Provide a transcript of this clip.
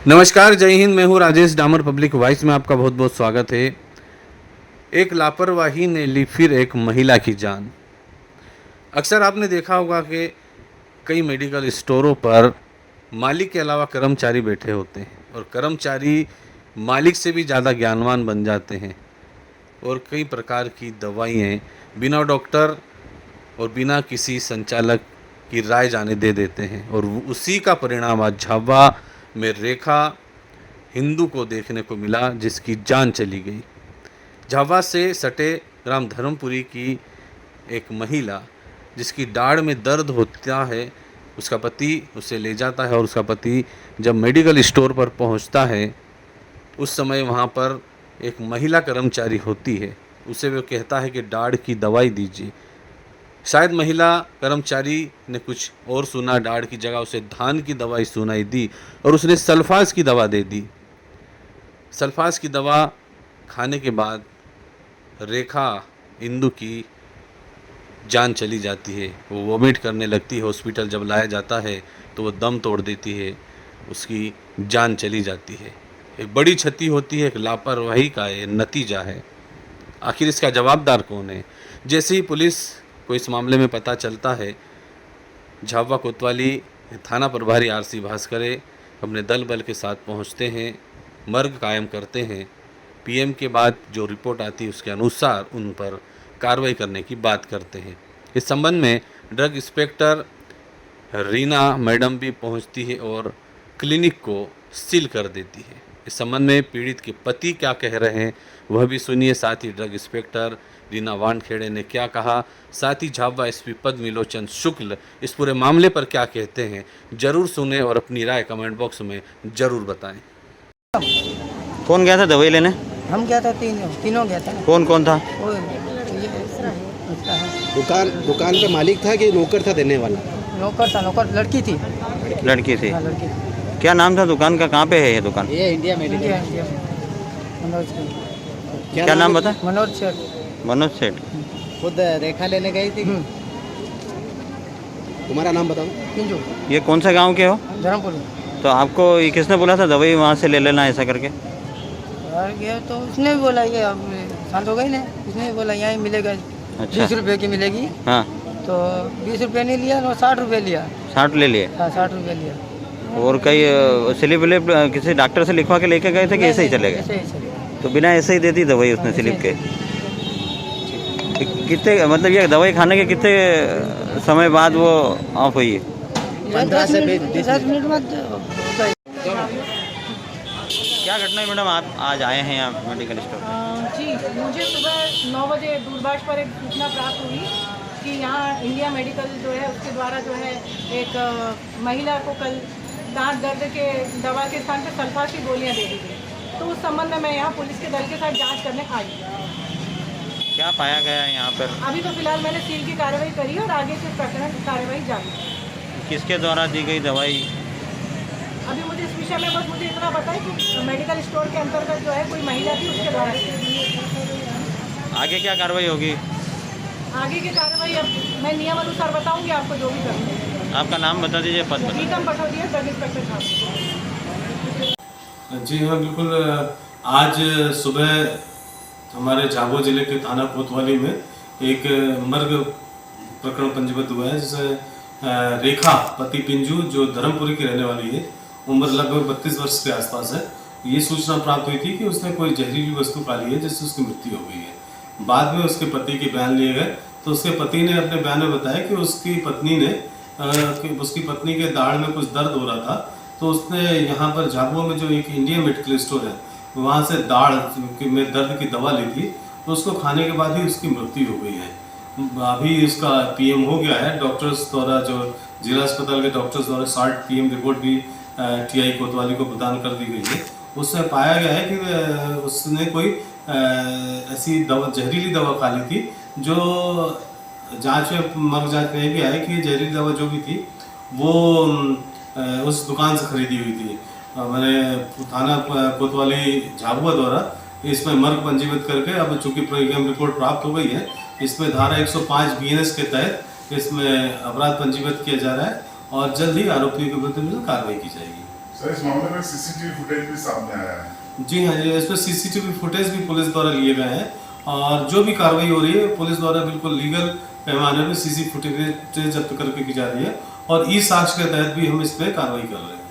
नमस्कार, जय हिंद। मैं हूँ राजेश डामर। पब्लिक वॉइस में आपका बहुत बहुत स्वागत है। एक लापरवाही ने ली फिर एक महिला की जान। अक्सर आपने देखा होगा कि कई मेडिकल स्टोरों पर मालिक के अलावा कर्मचारी बैठे होते हैं और कर्मचारी मालिक से भी ज़्यादा ज्ञानवान बन जाते हैं और कई प्रकार की दवाइयाँ बिना डॉक्टर और बिना किसी संचालक की राय जाने दे देते हैं। और उसी का परिणाम आज झाबुआ में रेखा हिंदू को देखने को मिला, जिसकी जान चली गई। झाबुआ से सटे ग्राम धर्मपुरी की एक महिला, जिसकी दाढ़ में दर्द होता है, उसका पति उसे ले जाता है और उसका पति जब मेडिकल स्टोर पर पहुंचता है, उस समय वहां पर एक महिला कर्मचारी होती है। उसे वो कहता है कि दाढ़ की दवाई दीजिए। शायद महिला कर्मचारी ने कुछ और सुना, दाढ़ की जगह उसे धान की दवाई सुनाई दी और उसने सल्फास की दवा दे दी। सल्फास की दवा खाने के बाद रेखा इंदु की जान चली जाती है। वो वोमिट करने लगती है। हॉस्पिटल जब लाया जाता है तो वो दम तोड़ देती है, उसकी जान चली जाती है। एक बड़ी क्षति होती है, एक लापरवाही का ये नतीजा है। आखिर इसका जवाबदार कौन है? जैसे ही पुलिस को इस मामले में पता चलता है, झाबुआ कोतवाली थाना प्रभारी आरसी भास्करे अपने दल बल के साथ पहुंचते हैं, मर्ग कायम करते हैं। पीएम के बाद जो रिपोर्ट आती है उसके अनुसार उन पर कार्रवाई करने की बात करते हैं। इस संबंध में ड्रग इंस्पेक्टर रीना मैडम भी पहुंचती है और क्लिनिक को सील कर देती है। इस संबंध में पीड़ित के पति क्या कह रहे हैं वह भी सुनिए। साथ ही ड्रग इंस्पेक्टर रीना वानखेड़े ने क्या कहा, साथ ही झाबुआ एसपी पद्म विलोचन शुक्ल इस पूरे मामले पर क्या कहते हैं, जरूर सुने और अपनी राय कमेंट बॉक्स में जरूर बताएं। कौन गया था दवाई लेने? हम गया था, तीनों गया था। कौन कौन था? वो ये उसका है। दुकान पे मालिक था कि नौकर था देने वाला? नौकर था, नौकर लड़की थी। लड़की थी। हाँ, लड़की थी। क्या नाम था दुकान का? कहाँ पे है ये दुकान? ये इंडिया मेडिकल। इंडिया मनोज की। क्या नाम बता? मनोज सेठ। मनोज सेठ। खुद रेखा लेने गई थी। तुम्हारा नाम बताओ। पिंजू। ये कौन सा गांव के हो? धर्मपुर। तो आपको ये किसने बोला था दवाई वहाँ से ले लेना ऐसा करके? और गया तो उसने भी बोला ये अब शांत हो गई ना, उसने भी बोला यहाँ मिलेगा। अच्छा। 20 रुपये की मिलेगी। हाँ। तो 20 रुपये नहीं लिया, 60 रुपये लिया। 60 ले लिए? हाँ, 60 रुपये लिया। और कई स्लिप विलिप किसी डॉक्टर से लिखवा के लेके गए थे कि ऐसे ही चले गए? ऐसे ही चले गए। तो बिना ऐसे ही दे दी दवाई उसने स्लिप के? कितने मतलब ये दवाई खाने के कितने समय बाद वो ऑफ हुई? 15 से 10 मिनट बाद। क्या घटना है मैडम, आप आज आए हैं यहाँ मेडिकल स्टोर? जी, मुझे सुबह 9 बजे दूरभाष पर एक सूचना प्राप्त हुई कि यहाँ इंडिया मेडिकल जो है उसके द्वारा जो है एक महिला को कल दांत दर्द के दवा के स्थान पर सल्फास की गोलियाँ दे दी गई। तो उस संबंध में मैं यहाँ पुलिस के दल के साथ जांच करने आई। क्या पाया गया है यहाँ पर? अभी तो फिलहाल मैंने सील की कार्रवाई करी और आगे की प्रकरण कार्रवाई जारी है। किसके द्वारा दी गई दवाई? अभी मुझे इस विषय में बस मुझे इतना पता है कि मेडिकल स्टोर के अंतर्गत जो है कोई महिला थी, उसके द्वारा आगे क्या कार्रवाई होगी? आगे की कार्रवाई अब मैं नियम अनुसार बताऊंगी आपको, जो भी करना है। आपका नाम बता दीजिए, पद बता। नीतम पटोदिया, ड्रग इंस्पेक्टर साहब। जी हाँ, बिल्कुल। आज सुबह हमारे झाबुआ जिले के थाना कोतवाली में एक मर्ग प्रकरण पंजीबद्ध हुआ है, जिसमें रेखा पति पिंजू जो धर्मपुरी की रहने वाली है, उम्र लगभग 32 वर्ष के आसपास है। ये सूचना प्राप्त हुई थी कि उसने कोई जहरीली वस्तु खा ली है जिससे उसकी मृत्यु हो गई है। बाद में उसके पति के बयान लिए गए तो उसके पति ने अपने बयान में बताया कि उसकी पत्नी के दाढ़ में कुछ दर्द हो रहा था, तो उसने यहाँ पर झाबुआ में जो एक इंडिया मेडिकल स्टोर है वहाँ से दाढ़ में दर्द की दवा ली थी, तो उसको खाने के बाद ही उसकी मृत्यु हो गई है। अभी उसका पीएम हो गया है। डॉक्टर्स द्वारा, जो जिला अस्पताल के डॉक्टर्स द्वारा 60 पीएम रिपोर्ट भी टीआई कोतवाली को प्रदान कर दी गई है। उसमें पाया गया है कि उसने कोई ऐसी दवा, जहरीली दवा खा ली थी, जो जांच में मर्ग जांच में भी आया कि जहरीली दवा जो भी थी वो उस दुकान से खरीदी हुई थी। मैंने थाना कोतवाली झाबुआ द्वारा इसमें मर्ग पंजीबद्ध करके, अब चूंकि पीएम रिपोर्ट प्राप्त हो गई है, इसमें धारा 105 बीएनएस के तहत इसमें अपराध पंजीबद्ध किया जा रहा है और जल्द ही आरोपियों के विरुद्ध कार्रवाई की जाएगी। सर इस मामले में सीसीटीवी फुटेज भी सामने आया है। जी हाँ जी, इसमें सीसीटीवी फुटेज भी पुलिस द्वारा लिए गए हैं और जो भी कार्रवाई हो रही है पुलिस द्वारा बिल्कुल लीगल पैमाने में सीसी फुटेज जब्त करके की जा रही है और ई साक्ष्य के तहत भी हम इस पर कार्रवाई कर रहे हैं।